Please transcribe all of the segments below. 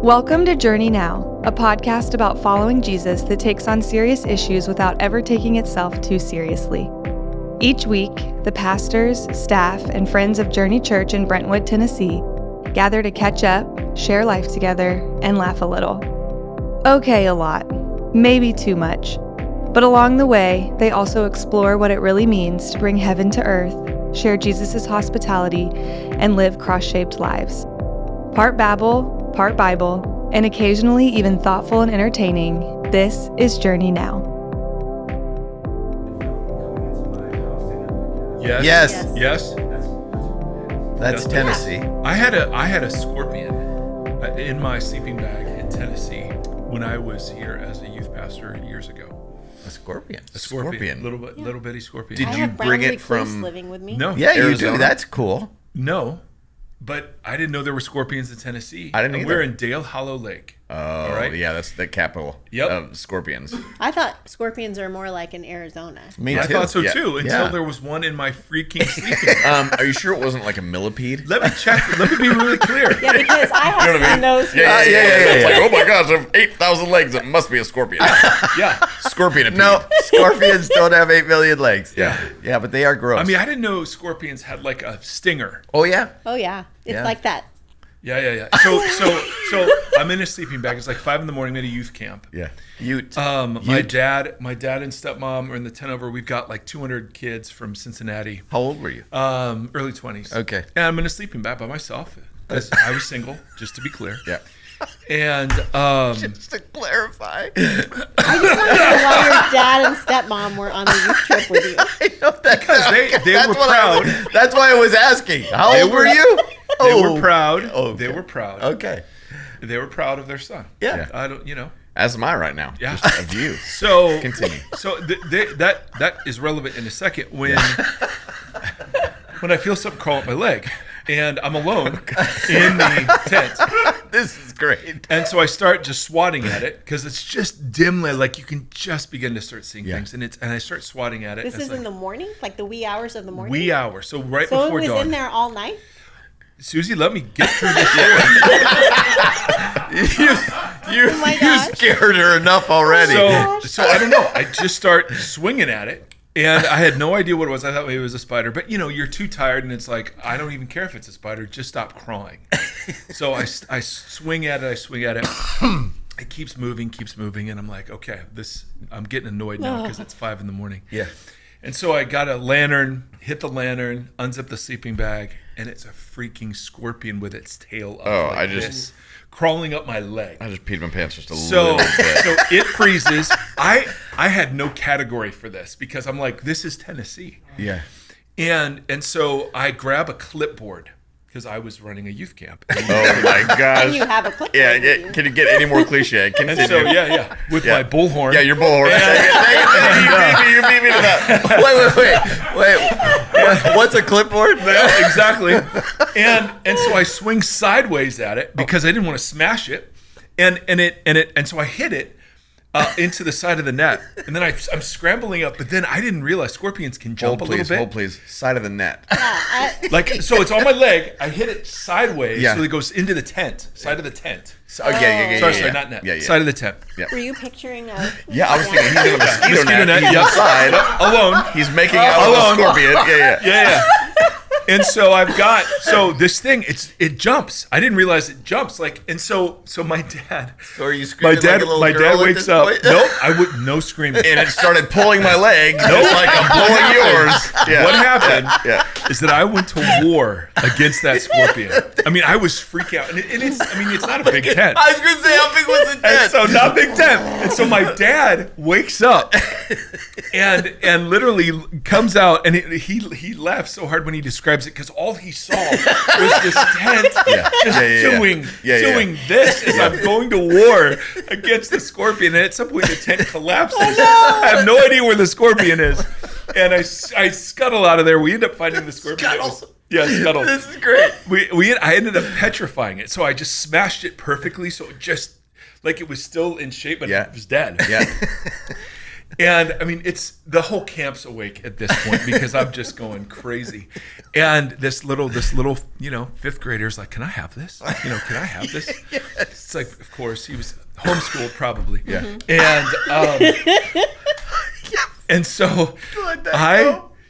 Welcome to Journey Now, a podcast about following Jesus that takes on serious issues without ever taking itself too seriously. Each week, the pastors, staff, and friends of Journey Church in Brentwood, Tennessee, gather to catch up, share life together, and laugh a little. Okay, a lot. Maybe too much. But along the way, they also explore what it really means to bring heaven to earth, share Jesus' hospitality, and live cross-shaped lives. Part babble, part Bible, and occasionally even thoughtful and entertaining, this is Journey Now. Yes. That's Tennessee. I had a scorpion in my sleeping bag in Tennessee when I was here as a youth pastor years ago. A scorpion. Little bitty scorpion. Did you bring it from living with me? No. Yeah, Arizona. you do. That's cool. No. But I didn't know there were scorpions in Tennessee. I didn't either. We're in Dale Hollow Lake. Oh, all right? Yeah, that's the capital of scorpions. I thought scorpions are more like in Arizona. Me too. I thought so too, until Yeah. there was one in my freaking sleeping bag. Are you sure it wasn't like a millipede? Let me check. Let me be really clear. Yeah, because I have You know what I seen mean? those. Yeah. Yeah. It's like, oh my gosh, I have 8,000 legs. It must be a scorpion. Yeah. Scorpion. No, scorpions don't have 8 million legs. Yeah. Yeah, but they are gross. I mean, I didn't know scorpions had like a stinger. oh yeah. Oh yeah, it's Yeah. like that. Yeah. So I'm in a sleeping bag. It's like 5 a.m. at a youth camp. Yeah. Ute. My dad and stepmom are in the tent over. We've got like 200 kids from Cincinnati. How old were you? Early 20s. Okay. And I'm in a sleeping bag by myself because I was single, just to be clear. Yeah. And Just to clarify. I just want to know why your dad and stepmom were on the youth trip with you. I know that. because they That's were what proud. that's why I was asking. How old were you? They were proud. Oh, They okay. were proud. Okay. They were proud of their son. Yeah. I don't. As am I right now. Yeah. Just of you. So Continue. So that is relevant in a second when I feel something crawl up my leg and I'm alone in the tent. This is great. And so I start just swatting at it because it's just dimly, like you can just begin to start seeing Yeah. things. And I start swatting at it. This and is it's in the morning, like the wee hours of the morning. wee hour. So right So it before was dawn. in there all night. Suzie, let me get through this story. You Oh my gosh. scared her enough already. So I don't know. I just start swinging at it. And I had no idea what it was. I thought maybe it was a spider. But, you're too tired, and it's like, I don't even care if it's a spider. Just stop crawling. So I swing at it. It keeps moving, and I'm like, okay, I'm getting annoyed now because it's 5 a.m. Yeah. And so I got a lantern, hit the lantern, unzip the sleeping bag, and it's a freaking scorpion with its tail up like this, crawling up my leg. I just peed my pants just a So little bit. so it freezes. I had no category for this because I'm like, this is Tennessee. Yeah. And so I grab a clipboard because I was running a youth camp. Oh my gosh. And you have a clipboard. Yeah, with you. can you get any more cliche? And Continue. so with my bullhorn. Yeah, your bullhorn. You beat me to that. Wait. What's a clipboard? Yeah, exactly. And so I swing sideways at it because I didn't want to smash it, and so I hit it into the side of the net, and then I'm scrambling up, but then I didn't realize scorpions can jump a little bit. Hold please. Side of the net. Like so, it's on my leg. I hit it sideways, Yeah. so it goes into the tent, side of the tent. Yeah. Sorry, not net. Yeah. Side of the tent. Yeah. Were you picturing a? Yeah, I was thinking he's in a mosquito Mosquito net. He's Yep. inside. Alone. He's making out with a Alone. scorpion. Yeah. Yeah. And so this thing, it jumps. I didn't realize it jumps. So my dad. So are you screaming My dad, like a little my girl dad at wakes this up. point? Nope, no screaming. And it started pulling my leg, just like I'm pulling yours. Yeah. What happened Yeah. is that I went to war against that scorpion. I mean, I was freaking out, and it's not a big tent. I was going to say, how big was the And tent? so not big tent. And so my dad wakes up and literally comes out, and he laughs so hard when he describes it because all he saw was this tent doing this as I'm going to war against the scorpion. And at some point the tent collapses. I have no idea where the scorpion is, and I scuttle out of there. We end up finding the scorpion. Scuttle. This is great. I ended up petrifying it, so I just smashed it perfectly, so it just like it was still in shape, but Yeah. it was dead. Yeah. And I mean, it's the whole camp's awake at this point because I'm just going crazy. And this little, fifth grader's like, "Can I have this? Can I have this?" Yes. It's like, of course, he was homeschooled probably. Yeah. And so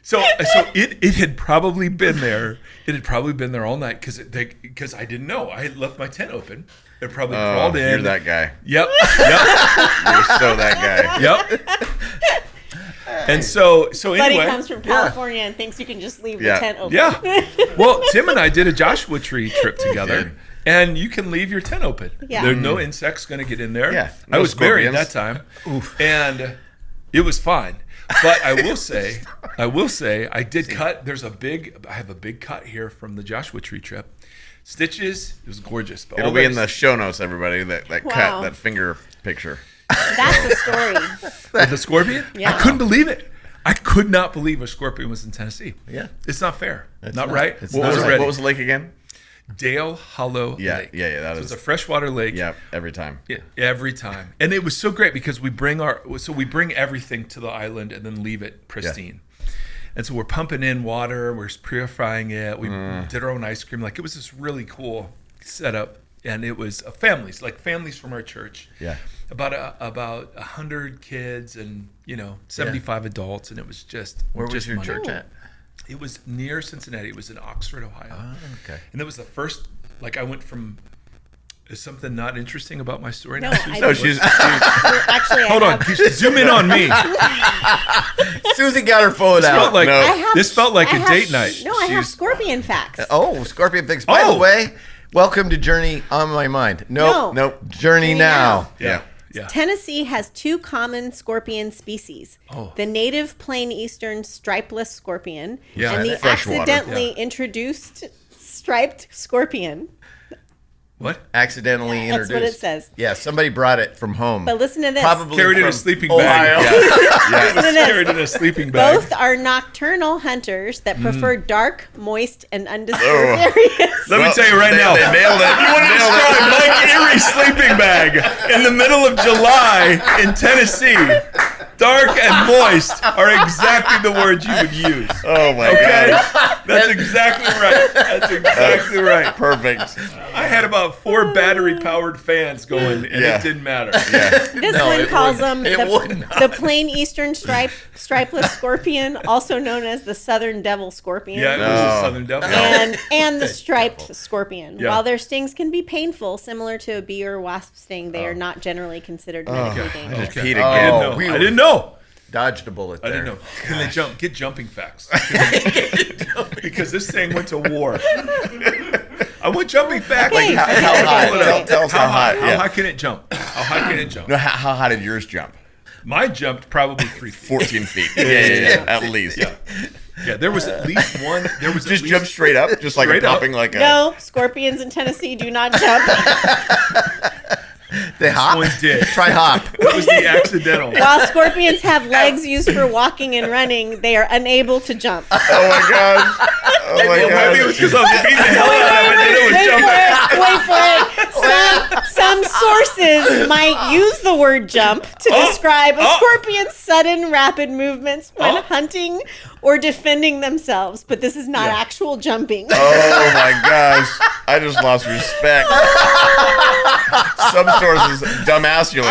it had probably been there. It had probably been there all night because I didn't know. I had left my tent open. It probably crawled in. You're that guy. Yep. You're so that guy. Yep. And so Buddy anyway. comes from California and thinks you can just leave the tent open. Yeah. Well, Tim and I did a Joshua Tree trip together. And you can leave your tent open. Yeah. There's no insects going to get in there. Yeah. I was married scorpions. that time. Oof. And it was fine. But I will say, I did cut. I have a big cut here from the Joshua Tree trip. Stitches, it was gorgeous. But It'll be in the show notes, everybody, that Wow. cut, that finger picture. That's the story. With the scorpion? Yeah. I couldn't believe it. I could not believe a scorpion was in Tennessee. Yeah. It's not fair. Not right. What was the lake again? Dale Hollow Yeah, Lake. that So is. it's a freshwater lake. Yeah, every time. Yeah, every time. And it was so great because we bring everything to the island and then leave it pristine. And so we're pumping in water, we're purifying it. We did our own ice cream. Like, it was this really cool setup. And it was families from our church. Yeah. About 100 kids and 75 adults, and it was just Where was just your money. church at? It was near Cincinnati. It was in Oxford, Ohio. Oh, okay. And it was the first. I went from. Is something not interesting about my story No, now? I No, didn't. she's Actually, Hold on, zoom in on me. Susie got her phone This out. felt like No. this felt like I a have- date night. No, I have scorpion facts. Oh, Scorpion Fix. By the way, welcome to Journey on My Mind. Nope. Journey Now. Yeah. Tennessee has two common scorpion species. Oh. The native plain eastern stripeless scorpion Yeah. and the Freshwater. accidentally introduced striped scorpion. What? Accidentally That's introduced. what it says. Yeah, somebody brought it from home. But listen to this. Probably Carried in a from sleeping Ohio. bag. Yeah. Listen to this. Carried in a sleeping bag. Both are nocturnal hunters that prefer dark, moist, and undisturbed areas. Let me tell you right now. They nailed it. You want to describe Mike Erre's sleeping bag in the middle of July in Tennessee? Dark and moist are exactly the words you would use. Oh my Okay? God. That's exactly right. That's exactly right. Perfect. I had about 4 battery-powered fans going, and Yeah. it didn't matter. Yeah. This one calls them would not. the plain eastern stripeless scorpion, also known as the southern devil scorpion. Yeah, it was a southern devil. And the striped scorpion. Yeah. While their stings can be painful, similar to a bee or wasp sting, they are not generally considered medically dangerous. Just peed I again. didn't know. I didn't know. Dodged a bullet I there. didn't know. Can they jump? Get jumping facts. Because this thing went to war. I want jumping facts. Okay. How high? Tell us how high. How Yeah. high can it jump? How high can it jump? No, how high did yours jump? Mine jumped probably 3 feet. 14 feet. Yeah. At least. Yeah, there was at least one. There was Just at jump least, straight up, just like Straight a up. popping like a. No, scorpions in Tennessee do not jump. They hop. one did. Try hop. It was the accidental. While scorpions have legs used for walking and running, they are unable to jump. Oh my gosh. Oh my Well, maybe it was gosh. because I was beating the hell out of it, and it was Wait jumping. for it. Some sources might use the word jump to describe a scorpion's sudden, rapid movements when hunting or defending themselves, but this is not actual jumping. Oh my gosh. I just lost respect. Some sources, dumbassulars.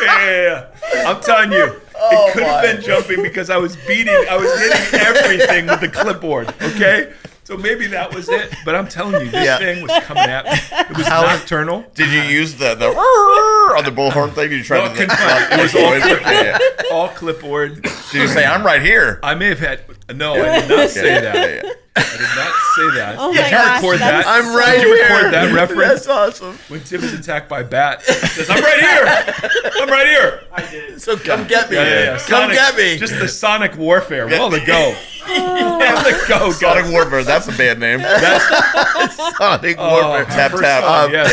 Yeah. I'm telling you, it could have been jumping because I was hitting everything with the clipboard. Okay. So maybe that was it, but I'm telling you, this thing was coming at me. It was nocturnal. Did you use the on the bullhorn thing? Did you try No, to? I couldn't find it. It was all Yeah. all clipboard. Did you say I'm right here? I may have had. No, I did not say that. Yeah. I did not say that. Oh Did my you gosh, record that that? is I'm right Did you here. record that reference? That's awesome. When Tim is attacked by a bat, he says, "I'm right here. I'm right here." I did. So come get me. Yeah. Come Sonic- get me. Just the sonic warfare. Well, to go. Well, to go. Sonic guys. Warfare. That's a band name. Sonic Warfare. Tap first tap. song, yes.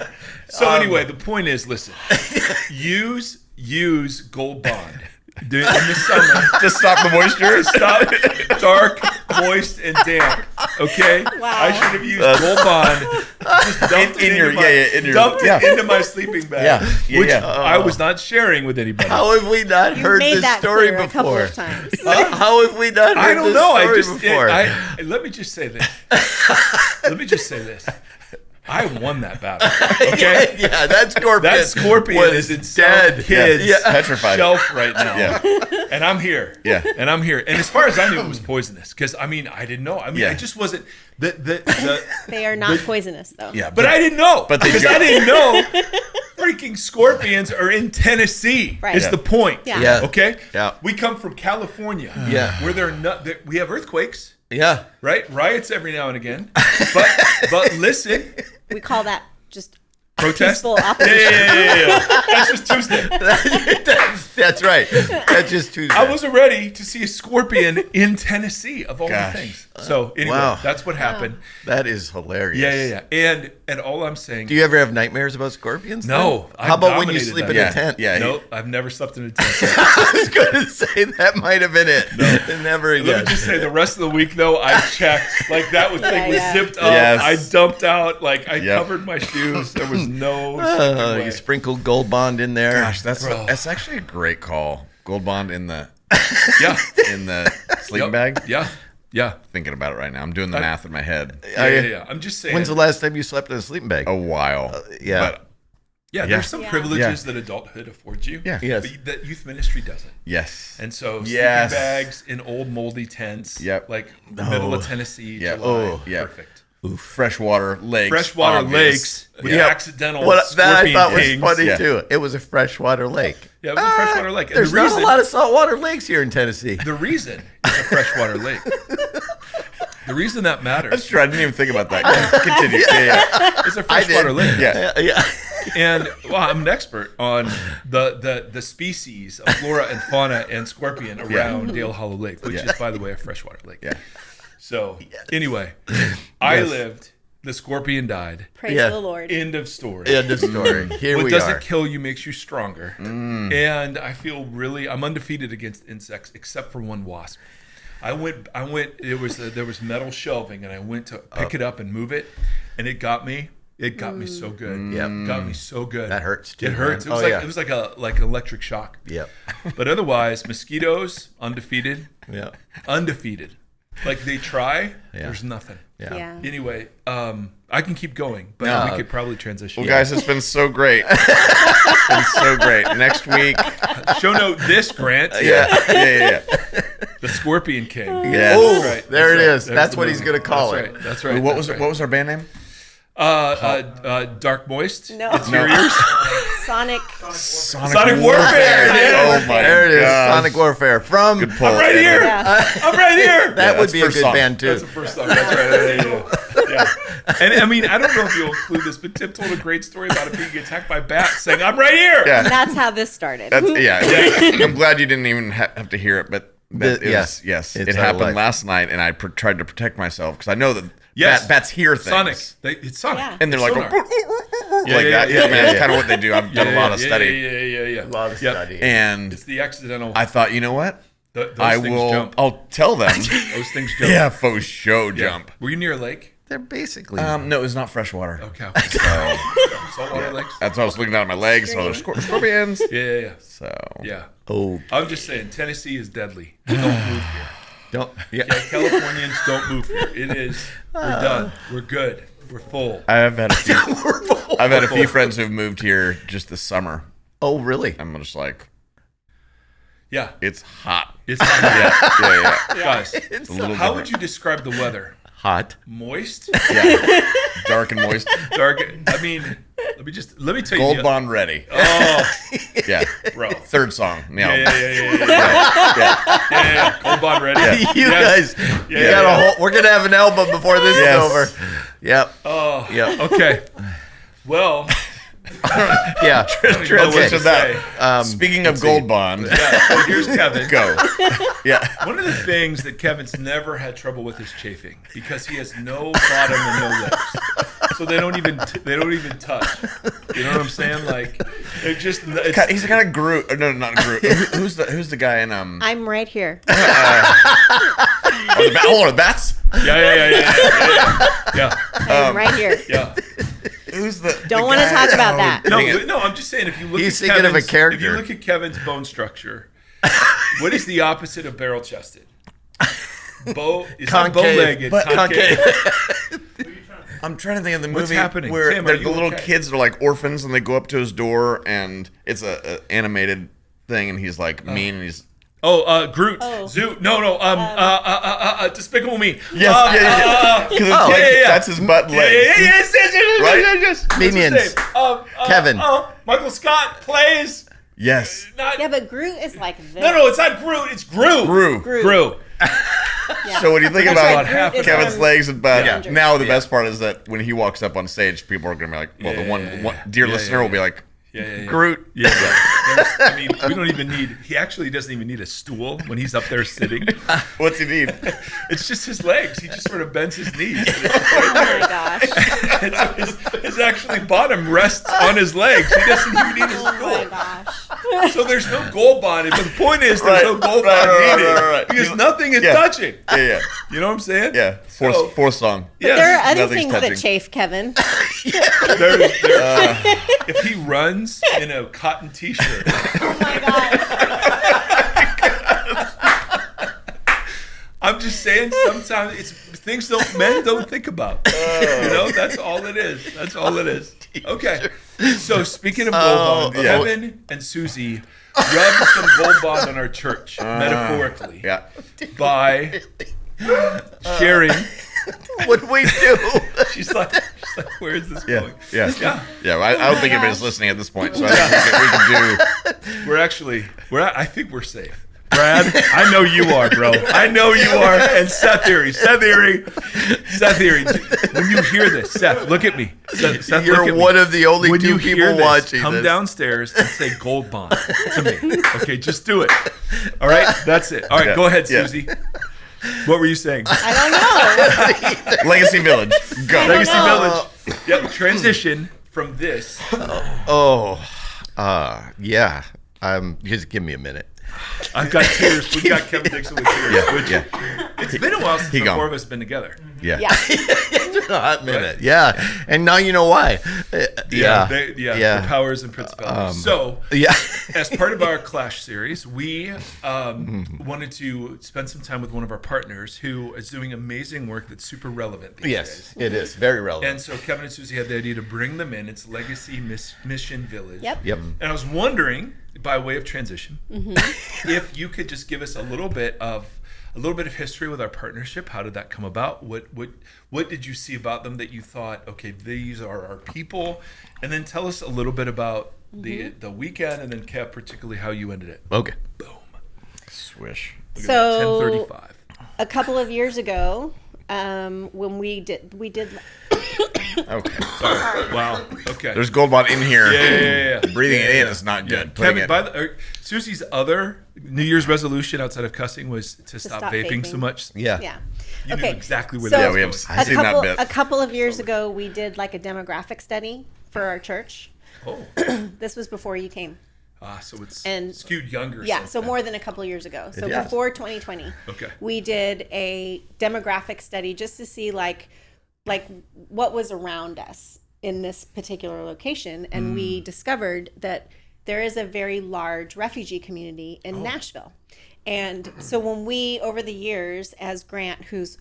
Yeah. So anyway, the point is, listen, use Gold Bond. in the summer. To stop the moisture. Stop dark, moist, and damp. Okay? Wow. I should have used Gold Bond. Just dumped it into my sleeping bag. Which I was not sharing with anybody. How have we not You've heard made this that story clear a couple before? of times. How have we not I heard don't this know. story before? Let me just say this. I won that battle. Okay? yeah, that scorpion. That scorpion is in dead. some kid's Petrified. shelf right now. Yeah. And I'm here. Yeah. And I'm here. And as far as I knew, it was poisonous. Because, I didn't know. I just wasn't... They are not poisonous, though. Yeah. But I didn't know. Because I didn't know freaking scorpions are in Tennessee. Right. Is the point. Yeah. Okay? Yeah. We come from California. Yeah. Where we have earthquakes. Yeah. Right? Riots every now and again. But listen... We call that just Protest? peaceful opposition. Yeah. That's just Tuesday. That's right. That's just Tuesday. I wasn't ready to see a scorpion in Tennessee of all the things. So anyway, Wow. that's what happened. That is hilarious. Yeah. And all I'm saying. Do you ever have nightmares about scorpions? No. Then? How about when you sleep in a tent? Yeah. Nope. I've never slept in a tent. I was going to say that might have been it. No. Never again. Let me just say the rest of the week though, I checked. Like that thing was zipped up. Yes. I dumped out. Like I covered my shoes. There was no you sprinkled Gold Bond in there. Gosh, that's actually a great call. Gold Bond in the sleeping bag. Yeah. Thinking about it right now. I'm doing the math in my head. Yeah. I'm just saying. When's the last time you slept in a sleeping bag? A while. But there's some privileges that adulthood affords you. Yeah. Yes. But that youth ministry doesn't. Yes. And so sleeping bags in old moldy tents. Yep. Like the middle of Tennessee. Yeah. July. Yeah. Perfect. Freshwater lakes. Freshwater lakes with accidental That scorpion I thought was kings. funny too. It was a freshwater lake. Yeah, it was a freshwater lake. And There's not a lot of saltwater lakes here in Tennessee. The reason it's a freshwater lake. The reason that matters. That's true. I didn't even think about that. Continue. It's a freshwater lake. Yeah. And I'm an expert on the species of flora and fauna and scorpion around Dale Hollow Lake, which is, by the way, a freshwater lake. Yeah. So anyway, I lived. The scorpion died. Praise the Lord. End of story. End of story. Here what we doesn't are. kill you makes you stronger. And I feel I'm undefeated against insects except for one wasp. I went. There was metal shelving, and I went to pick it up and move it, and it got me. It got me so good. Yep. It got me so good. That hurts too. It hurts. Man. It was like an electric shock. Yep. But otherwise, mosquitoes undefeated. Yeah. Undefeated. Like they try. There's nothing. Yeah. Anyway, I can keep going, but we could probably transition. Well, guys, it's been so great. It's been so great. Next week. Show note this, Grant. Yeah. The Scorpion King. Yeah. Oh, That's right. there it is. There's That's the what movie. he's going to call That's it. right. That's right. What was our band name? Dark Moist. No. Interiors. Sonic. Sonic Warfare. Oh my There it is. gosh. Sonic Warfare from. Good pull. I'm right here. Yeah. I'm right here. That would that's be a first good song. band too. That's the first song. That's right. Yeah. And I mean, I don't know if you'll include this, but Tim told a great story about it being attacked by bats, saying, "I'm right here." Yeah. And that's how this started. I'm glad you didn't even have to hear it, but Yes. yes, It's it our happened life. last night, and I tried to protect myself because I know that Yes. bats hear things. Sonic. It's Sonic. Yeah. And they're like, Sonar. like that. Yeah, man, it's kind of what they do. I've done a lot of study. Yeah. A lot of study. And It's the accidental. I thought, you know what? those I things will. jump. I'll tell them. Those things jump. Yeah, faux show Yeah. jump. Were you near a lake? They're basically. No, it was not freshwater. Okay. So Saltwater lakes. that's why I was looking down at my legs. So there's scorpions. Yeah. So Yeah. Oh, I'm just saying, Tennessee is deadly. Don't move here. don't. Yeah. Yeah, Californians don't move here. It is. We're done. We're good. We're full. I've had a few friends who've moved here just this summer. Oh, really? I'm just like, Yeah. it's hot. It's hot. Yeah. Guys, It's a little how would you describe the weather? Hot. Moist? Yeah. Dark and moist. Dark? I mean, let me tell you. Gold Bond ready. Oh, Yeah. bro. Third song. Yeah. Yeah. Gold Bond ready. You Yes. guys, you Yeah, got yeah. a whole. We're gonna have an album before this Yes. is over. Yep. Oh, Yep. okay. Well, Yeah. Transition say. that. Speaking of Gold Bond, yeah, so here's Kevin. go. Yeah. One of the things that Kevin's never had trouble with is chafing because he has no bottom and no lips. so they don't even touch. You know what I'm saying? Like, they're just. He's kind of Groot. No, not Groot. Who's the guy in I'm right here. the bats? Yeah. I'm right here. Yeah. Who's the? Don't want to talk about that. No, I'm just saying. If you look He's at thinking of a Kevin's, character. if you look at Kevin's bone structure, what is the opposite of barrel-chested? Bow-legged. Concave. I'm trying to think of the movie What's happening? where Tim, are the you little okay? kids are like orphans and they go up to his door and it's a animated thing and he's like mean and he's Groot. Oh. Zoot. No. Despicable Me. yeah. That's his butt and legs. Yes. Minions. Kevin. Michael Scott plays. Yes. Yeah, but Groot is like this. No, it's not Groot. It's Gru. Gru. Yeah. So when you think That's about right, Groot is Kevin's from legs and butt, Avengers. now the best part is that when he walks up on stage, people are going to be like, well, the one dear listener will be like, Groot. Yeah. I mean, we don't even need. He actually doesn't even need a stool when he's up there sitting. What's he need? It's just his legs. He just sort of bends his knees. Oh my gosh. And so his actually bottom rests on his legs. He doesn't even need a Oh my stool. gosh. So there's no goal bonding. But the point is, there's no goal bond needed right. because nothing is Yeah. touching. Yeah. You know what I'm saying? Yeah. So- Fourth song. Yes. There are other Nothing's things touching. that chafe Kevin. If he runs in a cotton t-shirt, Oh my gosh. I'm just saying sometimes it's things men don't think about. You know, that's all it is. That's all it is. Okay. So speaking of gold bond, yeah. Kevin and Suzie rubbed some gold bond on our church, metaphorically, Yeah. by sharing. What do we do? She's like, where is this Yeah. going? Yeah. Yeah. I don't think anybody's listening at this point, so I think we can do. I think we're safe. Brad, I know you are, bro. I know you are. And Seth Erre. When you hear this, Seth, look at me. Seth, look You're at me. one of the only When two you people hear this, watching come this. downstairs and say gold bond to me. Okay, just do it. All right, that's it. All right, go ahead, Yeah. Suzie. What were you saying? I don't know. Legacy Village. Go. Legacy know. Village. Yep, transition from this. Yeah. Just give me a minute. I've got tears. We've got Kevin Dixon with tears. Yeah. It's been a while since He the gone. four of us been together. Yeah. Yeah. A hot minute. Yeah. And now you know why. The powers and principalities. So, Yeah. as part of our Clash series, we wanted to spend some time with one of our partners who is doing amazing work that's super relevant these Yes, days. it is. Very relevant. And so Kevin and Suzie had the idea to bring them in. It's Legacy Mission Village. Yep. Yep. And I was wondering, by way of transition, if you could just give us a little bit of history with our partnership. How did that come about? What did you see about them that you thought, okay, these are our people? And then tell us a little bit about the weekend, and then Kev, particularly how you ended it. Okay. Boom. Swish. Look at So 10:35. a couple of years ago, when we did Okay. Sorry. Wow. Okay. There's gold bond in here. Yeah. Breathing it in is not good. Putting Kevin, it- by the Susie's other New Year's resolution outside of cussing was to stop vaping so much. Yeah. yeah. You knew exactly where So that Yeah, was we going. have I've seen that bit. a couple of years ago, we did like a demographic study for our church. Oh. This was before you came. So it's And- skewed younger. Yeah, since so then. more than a couple of years ago. So is. before 2020, Okay. we did a demographic study just to see like what was around us in this particular location, and we discovered that there is a very large refugee community in Nashville. And so when we, over the years, as Grant, who's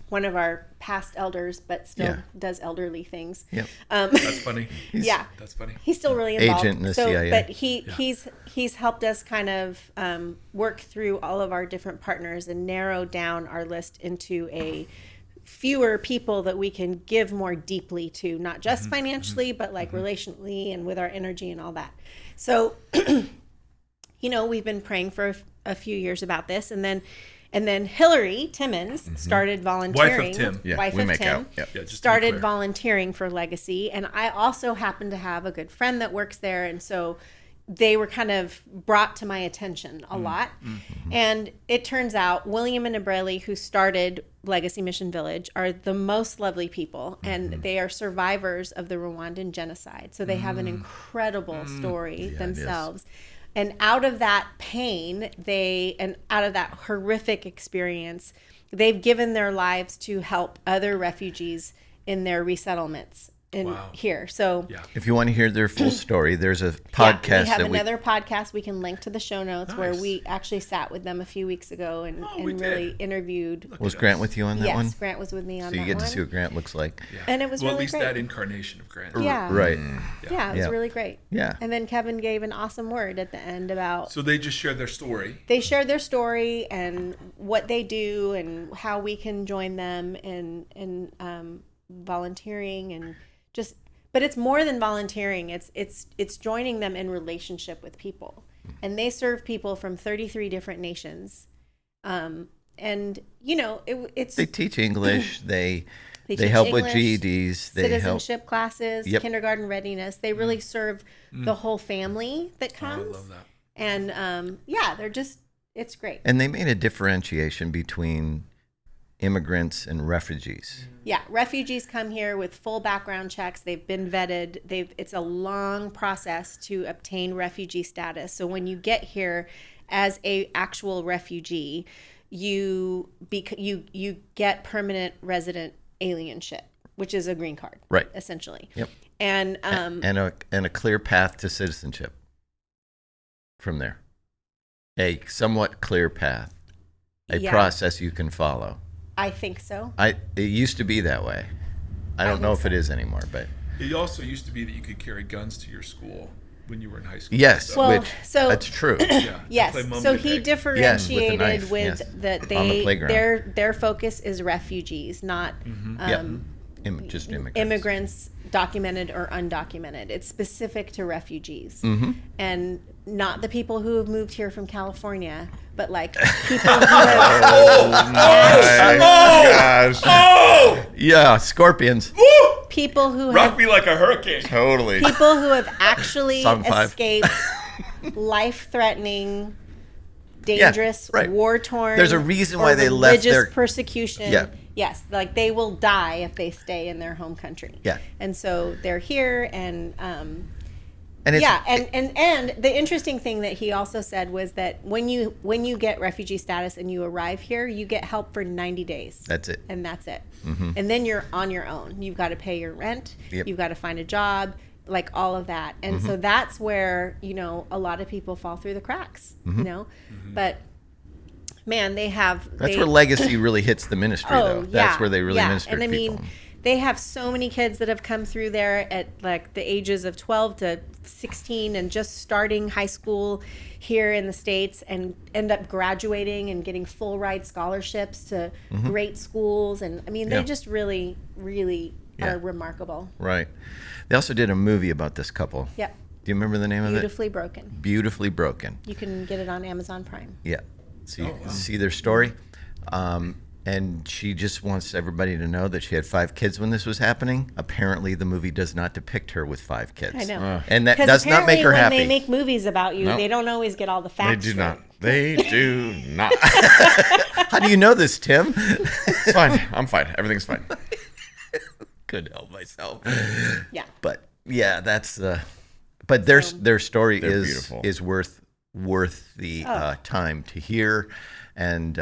one of our past elders but still does elderly things, Yep. That's funny. yeah, That's funny. he's still really involved. Agent in the so, CIA. But he's helped us kind of work through all of our different partners and narrow down our list into a fewer people that we can give more deeply to, not just financially, but like relationally and with our energy and all that. So, we've been praying for a few years about this, and then Hillary Timmons started volunteering. Wife of Tim. Yeah, Wife we of make Tim. out. Yep. Yeah, just to be Started clear. volunteering for Legacy, and I also happen to have a good friend that works there, and so they were kind of brought to my attention a lot. And it turns out William and Ebralie, who started Legacy Mission Village, are the most lovely people, and they are survivors of the Rwandan genocide. So they have an incredible story themselves. And out of that pain, and out of that horrific experience, they've given their lives to help other refugees in their resettlements here. So if you want to hear their full story, there's a podcast. We have another podcast we can link to the show notes where we actually sat with them a few weeks ago and really interviewed. Was Grant with you on that one? Yes, Grant was with me on that one. So you get to see what Grant looks like. And it was well, really at least great. that incarnation of Grant. Yeah. Right. Yeah, it was really great. Yeah. And then Kevin gave an awesome word at the end about... So they just shared their story. They shared their story and what they do and how we can join them in volunteering and just... But it's more than volunteering. It's joining them in relationship with people. And they serve people from 33 different nations. And, you know, it's... They teach English. They teach help with English, GEDs. They citizenship classes, Yep. kindergarten readiness. They really serve the whole family that comes. I love that. And, they're just... It's great. And they made a differentiation between immigrants and refugees. Yeah, refugees come here with full background checks. They've been vetted. It's a long process to obtain refugee status. So when you get here as a actual refugee, you get permanent resident alienship, which is a green card, Right. essentially. Yep. And And a clear path to citizenship from there. A somewhat clear path. A process you can follow. I think so. It used to be that way. I don't know if it is anymore, but It also used to be that you could carry guns to your school when you were in high school. yes, Well, which so- that's true. Yeah. Yes. Play mum So to he peg. differentiated knife, with yes. that On the they playground. their focus is refugees, not Just immigrants. immigrants, documented or undocumented. It's specific to refugees, and not the people who have moved here from California, but like people who have Gosh. Oh! Yeah, scorpions. Woo! people who Rock have me like a hurricane. Totally. people who have actually Song 5. escaped life-threatening, dangerous, right. war-torn. There's a reason or why they left religious their- persecution. Yeah. Yes, like they will die if they stay in their home country. Yeah. And so they're here, and And it's, and the interesting thing that he also said was that when you get refugee status and you arrive here, you get help for 90 days. That's it. And that's it. And then you're on your own. You've got to pay your rent. Yep. You've got to find a job, like all of that. And so that's where, a lot of people fall through the cracks, But man, That's where legacy really hits the ministry, though. That's where they really minister and to I people. mean, they have so many kids that have come through there at like the ages of 12 to 16 and just starting high school here in the States and end up graduating and getting full ride scholarships to great schools. And I mean, they just really, really are remarkable. Right. They also did a movie about this couple. Yep. Do you remember the name of it? Beautifully Broken. Beautifully Broken. You can get it on Amazon Prime. Yeah. So you see their story. And she just wants everybody to know that she had 5 kids when this was happening. Apparently, the movie does not depict her with 5 kids. I know. And that 'Cause does not make her apparently happy. when they make movies about you, No. they don't always get all the They facts do straight. not. They do not. How do you know this, Tim? It's fine. I'm fine. Everything's fine. Couldn't help myself. Yeah. But yeah, that's but their story They're is beautiful. is worth the time to hear and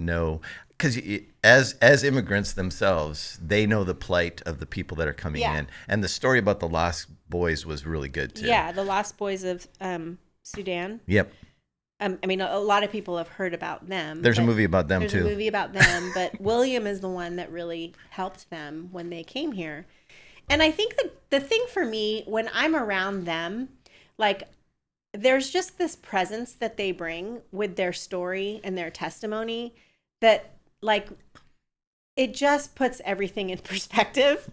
know, because as immigrants themselves, they know the plight of the people that are coming in, and the story about the Lost Boys was really good too. Yeah, the Lost Boys of Sudan. Yep. I mean, a lot of people have heard about them. There's a but movie about them There's too. a movie about them, but William is the one that really helped them when they came here. And I think the thing for me, when I'm around them, like, there's just this presence that they bring with their story and their testimony that, like, it just puts everything in perspective,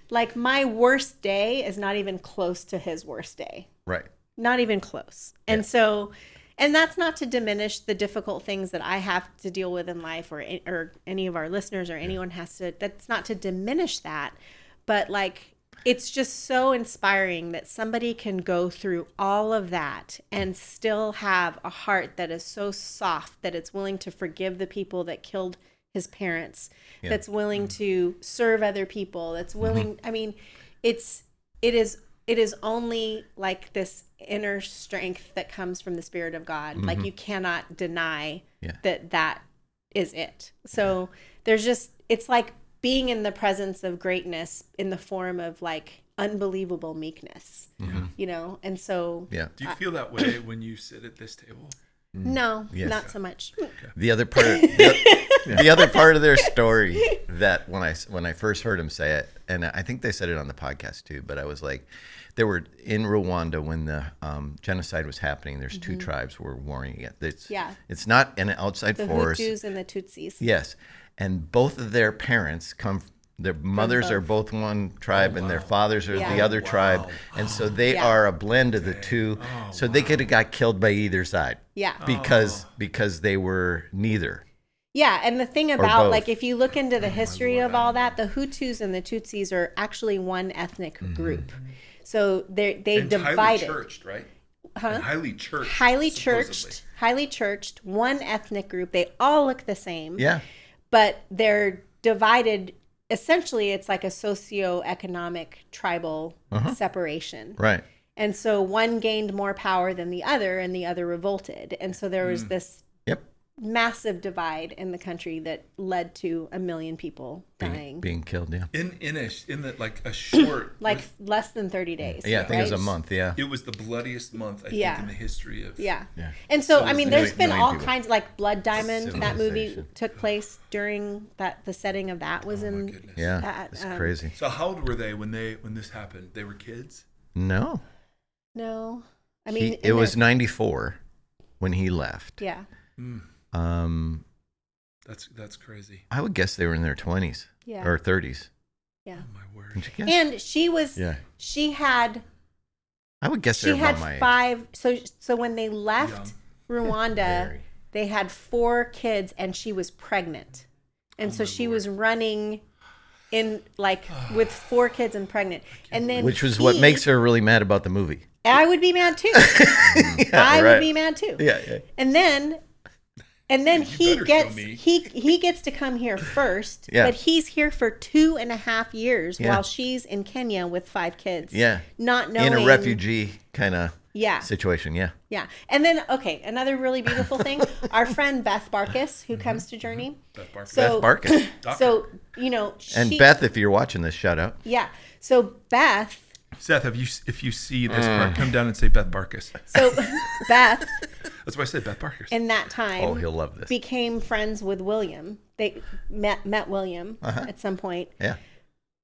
like my worst day is not even close to his worst day. Right. Not even close. And so, and that's not to diminish the difficult things that I have to deal with in life or any of our listeners or anyone has to, that's not to diminish that. But like, it's just so inspiring that somebody can go through all of that and still have a heart that is so soft that it's willing to forgive the people that killed his parents, that's willing to serve other people, that's willing, I mean, it is only like this inner strength that comes from the Spirit of God. Like you cannot deny that is it. So there's just, it's like being in the presence of greatness in the form of like unbelievable meekness, you know? And so. Do you feel that way when you sit at this table? No, not so much. The other part, the other part of their story that when I first heard him say it, and I think they said it on the podcast too, but I was like, they were in Rwanda when the genocide was happening. There's two tribes were warring against. It's not an outside force. The Hutus and the Tutsis. Yes, and both of their parents come. Their mothers are both one tribe, and their fathers are the other tribe, and so they are a blend of the two. So they could have got killed by either side. Because they were neither. Yeah, and the thing about, like, if you look into the history of all that, the Hutus and the Tutsis are actually one ethnic group. So they divided. Highly churched, right? And highly churched. Highly churched, one ethnic group. They all look the same. Yeah. But they're divided. Essentially, it's like a socioeconomic tribal separation. Right. And so one gained more power than the other, and the other revolted. And so there was this massive divide in the country that led to 1 million people dying, being killed. Yeah. In a short, like less than 30 days. Yeah, I think it was a month. Yeah. It was the bloodiest month I think in the history of. Yeah. And so I mean, there's been all kinds of, like, Blood Diamond. That movie took place during that. The setting of that was in. Goodness. Yeah. It's crazy. So how old were they when this happened? They were kids? No. I mean, it was 94 when he left. Yeah. That's crazy. I would guess they were in their 20s or 30s. Yeah. Oh my word. And she was. Yeah. She had. I would guess they were about my age. 5. So when they left Rwanda, they had 4 kids, and she was pregnant, and so she was running in with 4 kids and pregnant, and then which was what makes her really mad about the movie. I would be mad too. I would be mad too. Yeah. And then he gets to come here first, but he's here for 2.5 years while she's in Kenya with 5 kids. Yeah. Not knowing, in a refugee kind of situation. Yeah. Yeah. And then, another really beautiful thing, our friend Beth Barkus, who comes to Journey. Beth Barkus. Beth Barkus. So, and Beth, if you're watching this, shout out. Yeah. So Beth. Seth, if you see this part, come down and say Beth Barkus. So Beth. That's why I said Beth Barkus. In that time, he'll love this. Became friends with William. They met William at some point. Yeah.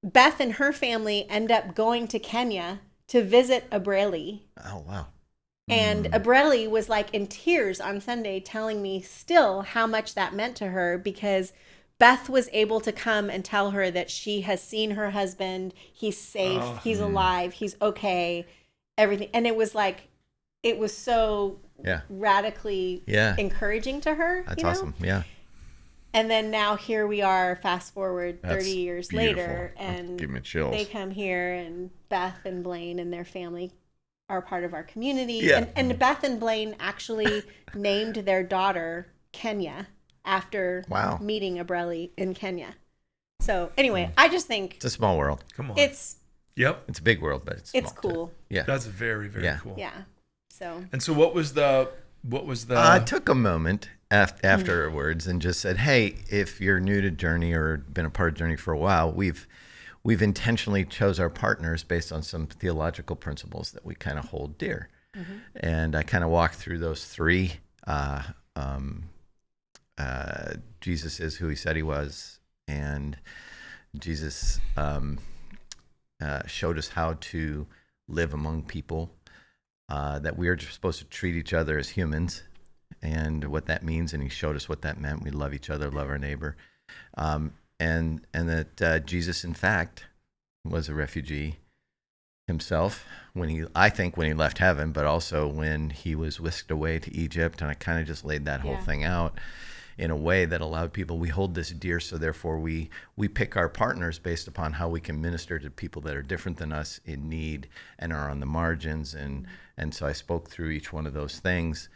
Beth and her family end up going to Kenya to visit Ebralie. Oh wow. And Ebralie was like in tears on Sunday, telling me still how much that meant to her, because Beth was able to come and tell her that she has seen her husband. He's safe. He's alive. He's okay. Everything. And it was so radically encouraging to her. That's awesome. Yeah. And then now here we are, fast forward 30 years later, and give me chills. They come here, and Beth and Blaine and their family are part of our community. Yeah. And Beth and Blaine actually named their daughter Kenya after meeting Ebralie in Kenya. So anyway, I just think it's a small world. Come on. It's a big world, but it's small cool. Too. Yeah. That's very, very cool. Yeah. So what was the I took a moment afterwards and just said, hey, if you're new to Journey or been a part of Journey for a while, we've intentionally chose our partners based on some theological principles that we kind of hold dear. And I kind of walked through those 3. Jesus is who he said he was, and Jesus showed us how to live among people, that we are supposed to treat each other as humans, and what that means, and he showed us what that meant. We love each other, love our neighbor, and that Jesus, in fact, was a refugee himself when he left heaven, but also when he was whisked away to Egypt. And I kind of just laid that whole thing out. in a way that allowed people, we hold this dear, so therefore we pick our partners based upon how we can minister to people that are different than us in need and are on the margins. And so I spoke through each one of those things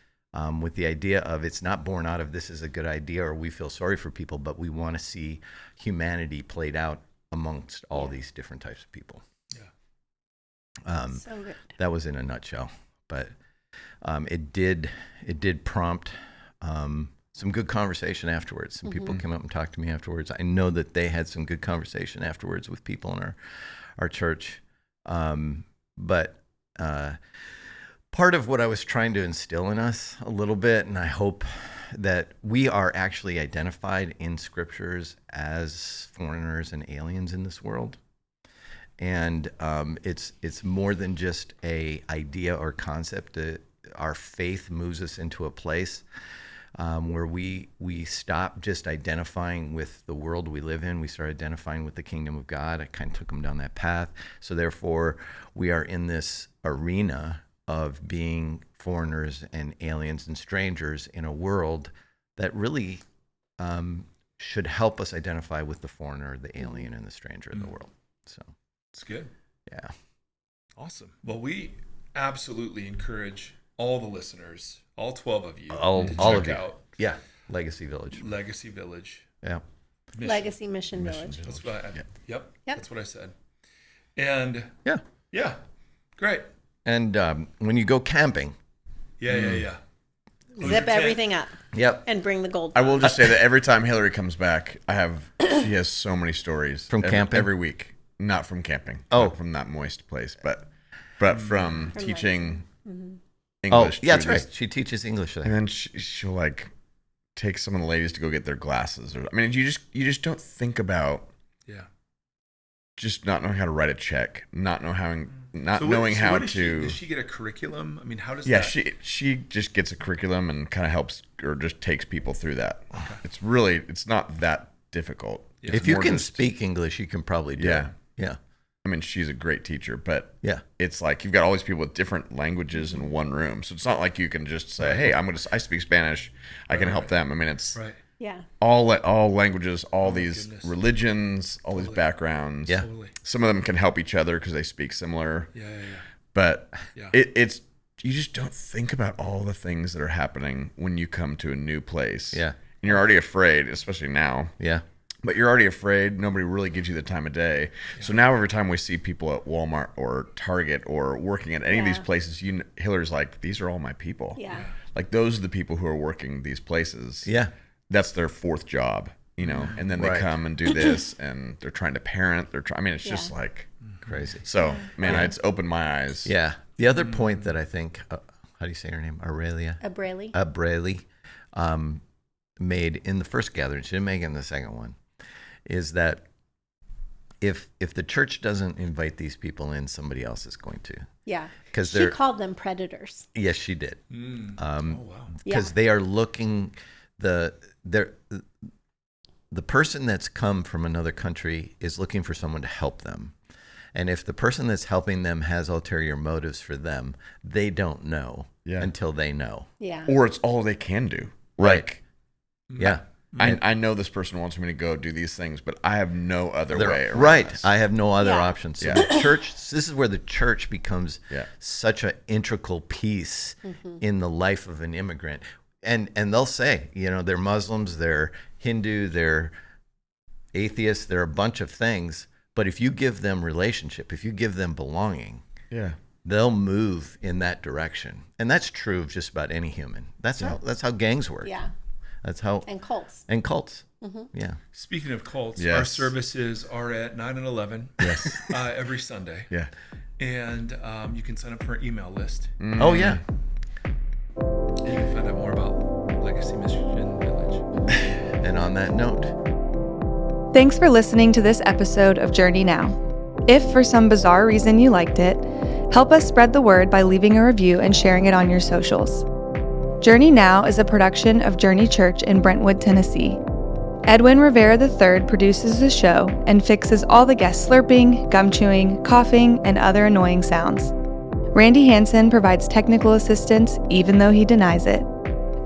with the idea of, it's not born out of this is a good idea or we feel sorry for people, but we want to see humanity played out amongst all these different types of people. So good. That was in a nutshell, but it did prompt some good conversation afterwards. Some people came up and talked to me afterwards. I know that they had some good conversation afterwards with people in our church. But part of what I was trying to instill in us a little bit, and I hope that we are actually identified in scriptures as foreigners and aliens in this world. And it's more than just a idea or concept. Our faith moves us into a place where we stop just identifying with the world we live in. We start identifying with the kingdom of God. I kind of took them down that path. So therefore, we are in this arena of being foreigners and aliens and strangers in a world that really should help us identify with the foreigner, the alien, and the stranger in the world. So. It's good. Yeah. Awesome. Well, we absolutely encourage all the listeners, all 12 of you, All to of check you. out Yeah. Legacy Village. Legacy Village. Yeah. Legacy Mission Village. That's what I, yep. Yep. That's what I said. And Yeah. Great. And when you go camping. Yeah. Zip everything up. Yep. And bring the gold. I will just say that every time Hillary comes back, she has so many stories From camping? every week. Not from camping. Oh. Not from that moist place, but from teaching English. Oh, yeah, that's to right. this- She teaches English there. And then she'll like take some of the ladies to go get their glasses. Or I mean, you just don't think about just not knowing how to write a check, not knowing how to. Does she get a curriculum? I mean, how does Yeah, that? she just gets a curriculum and kind of helps or just takes people through that. Okay. It's not that difficult. Yeah. If you more can just- speak English, you can probably do it. Yeah. I mean, she's a great teacher, but Yeah. it's like you've got all these people with different languages in one room. So it's not like you can just say, "Hey, I speak Spanish. I can help them." I mean, it's Right. Yeah. all languages, all these goodness. religions, all these backgrounds. Yeah. Totally. Some of them can help each other because they speak similar. Yeah. But Yeah. it's you just don't think about all the things that are happening when you come to a new place. Yeah. And you're already afraid, especially now. Yeah. But you're already afraid. Nobody really gives you the time of day. Yeah. So now every time we see people at Walmart or Target or working at any of these places, Hillary's like, these are all my people. Yeah. Like those are the people who are working these places. Yeah. That's their fourth job, and then they Right. come and do this and they're trying to parent. It's just like Crazy. so, man, it's opened my eyes. Yeah. The other point that I think, how do you say her name? Ebralie made in the first gathering, she didn't make it in the second one, is that if the church doesn't invite these people in, somebody else is going to. Yeah. 'Cause she called them predators. Yes, she did. Oh wow. Because they are looking, the person that's come from another country is looking for someone to help them. And if the person that's helping them has ulterior motives for them, they don't know until they know. Yeah. Or it's all they can do. Right. Like, Yeah. I know this person wants me to go do these things, but I have no other way around Right. this. I have no other Yeah. options. So the church, this is where the church becomes Yeah. such an integral piece in the life of an immigrant. And they'll say, they're Muslims, they're Hindu, they're atheists, they're a bunch of things. But if you give them relationship, if you give them belonging, they'll move in that direction. And that's true of just about any human. That's how gangs work. Yeah. That's how And cults. Yeah. Speaking of cults, Yes. our services are at 9 and 11. Yes. Every Sunday. Yeah. And you can sign up for our email list. Oh yeah. And you can find out more about Legacy Mission Village. And on that note, Thanks for listening to this episode of Journey Now. If for some bizarre reason you liked it, help us spread the word by leaving a review and sharing it on your socials. Journey Now is a production of Journey Church in Brentwood, Tennessee. Edwin Rivera III produces the show and fixes all the guest slurping, gum chewing, coughing, and other annoying sounds. Randy Hansen provides technical assistance even though he denies it.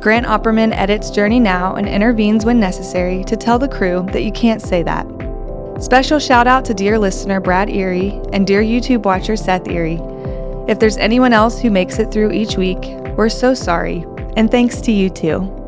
Grant Opperman edits Journey Now and intervenes when necessary to tell the crew that you can't say that. Special shout out to dear listener Brad Erie and dear YouTube watcher Seth Erie. If there's anyone else who makes it through each week, we're so sorry, and thanks to you too.